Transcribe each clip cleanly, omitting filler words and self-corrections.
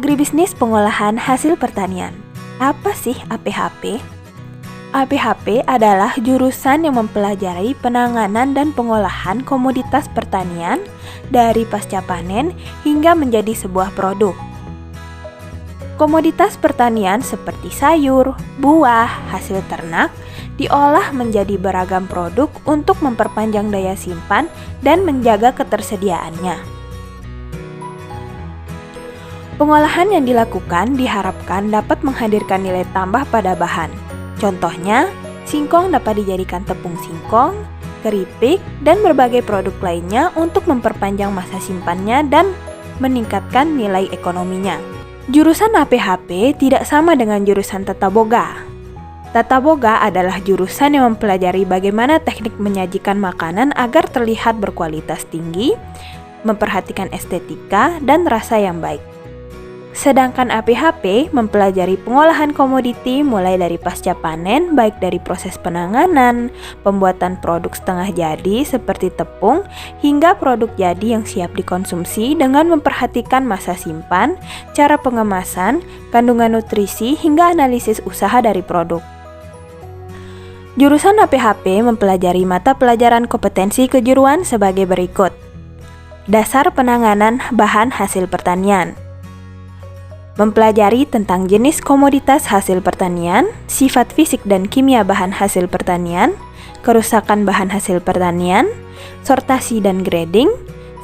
Agribisnis Pengolahan Hasil Pertanian. Apa sih APHP? APHP adalah jurusan yang mempelajari penanganan dan pengolahan komoditas pertanian dari pasca panen hingga menjadi sebuah produk. Komoditas pertanian seperti sayur, buah, hasil ternak diolah menjadi beragam produk untuk memperpanjang daya simpan dan menjaga ketersediaannya. Pengolahan yang dilakukan diharapkan dapat menghadirkan nilai tambah pada bahan. Contohnya, singkong dapat dijadikan tepung singkong, keripik, dan berbagai produk lainnya untuk memperpanjang masa simpannya dan meningkatkan nilai ekonominya. Jurusan APHP tidak sama dengan jurusan Tata Boga. Tata Boga adalah jurusan yang mempelajari bagaimana teknik menyajikan makanan agar terlihat berkualitas tinggi, memperhatikan estetika dan rasa yang baik. Sedangkan APHP mempelajari pengolahan komoditi mulai dari pasca panen, baik dari proses penanganan, pembuatan produk setengah jadi seperti tepung, hingga produk jadi yang siap dikonsumsi dengan memperhatikan masa simpan, cara pengemasan, kandungan nutrisi, hingga analisis usaha dari produk. Jurusan APHP mempelajari mata pelajaran kompetensi kejuruan sebagai berikut. Dasar penanganan bahan hasil pertanian. Mempelajari tentang jenis komoditas hasil pertanian, sifat fisik dan kimia bahan hasil pertanian, kerusakan bahan hasil pertanian, sortasi dan grading,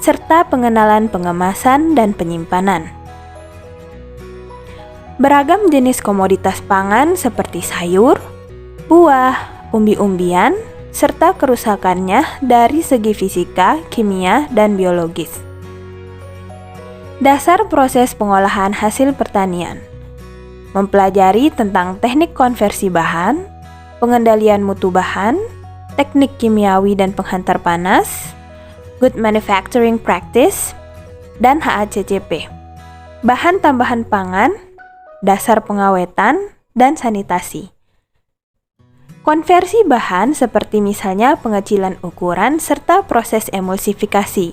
serta pengenalan pengemasan dan penyimpanan. Beragam jenis komoditas pangan seperti sayur, buah, umbi-umbian, serta kerusakannya dari segi fisika, kimia, dan biologis. Dasar proses pengolahan hasil pertanian. Mempelajari tentang teknik konversi bahan, pengendalian mutu bahan, teknik kimiawi dan penghantar panas, good manufacturing practice, dan HACCP. Bahan tambahan pangan, dasar pengawetan, dan sanitasi. Konversi bahan seperti misalnya pengecilan ukuran serta proses emulsifikasi.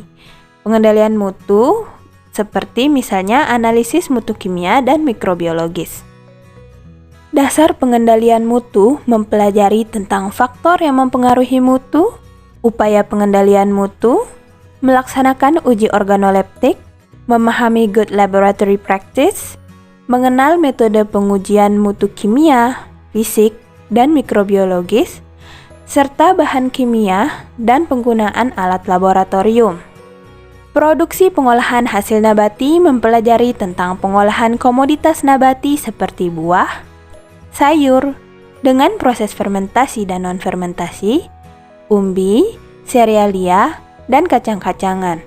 Pengendalian mutu seperti misalnya analisis mutu kimia dan mikrobiologis. Dasar pengendalian mutu mempelajari tentang faktor yang mempengaruhi mutu, upaya pengendalian mutu, melaksanakan uji organoleptik, memahami good laboratory practice, mengenal metode pengujian mutu kimia, fisik, dan mikrobiologis, serta bahan kimia dan penggunaan alat laboratorium. Produksi pengolahan hasil nabati mempelajari tentang pengolahan komoditas nabati seperti buah, sayur, dengan proses fermentasi dan non-fermentasi, umbi, serealia, dan kacang-kacangan.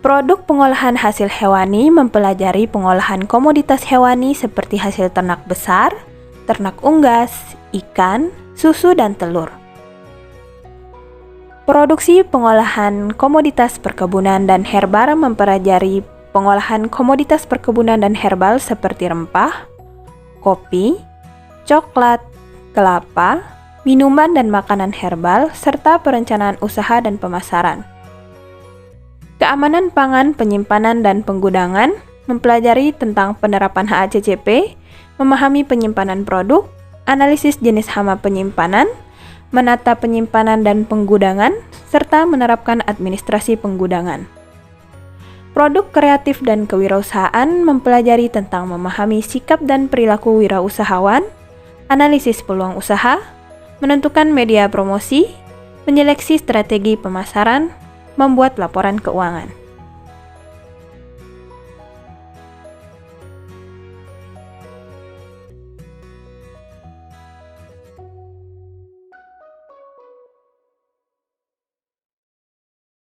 Produk pengolahan hasil hewani mempelajari pengolahan komoditas hewani seperti hasil ternak besar, ternak unggas, ikan, susu, dan telur. Produksi pengolahan komoditas perkebunan dan herbal mempelajari pengolahan komoditas perkebunan dan herbal seperti rempah, kopi, coklat, kelapa, minuman dan makanan herbal, serta perencanaan usaha dan pemasaran. Keamanan pangan, penyimpanan, dan penggudangan mempelajari tentang penerapan HACCP, memahami penyimpanan produk, analisis jenis hama penyimpanan, menata penyimpanan dan penggudangan, serta menerapkan administrasi penggudangan. Produk kreatif dan kewirausahaan mempelajari tentang memahami sikap dan perilaku wirausahawan, analisis peluang usaha, menentukan media promosi, menyeleksi strategi pemasaran, membuat laporan keuangan.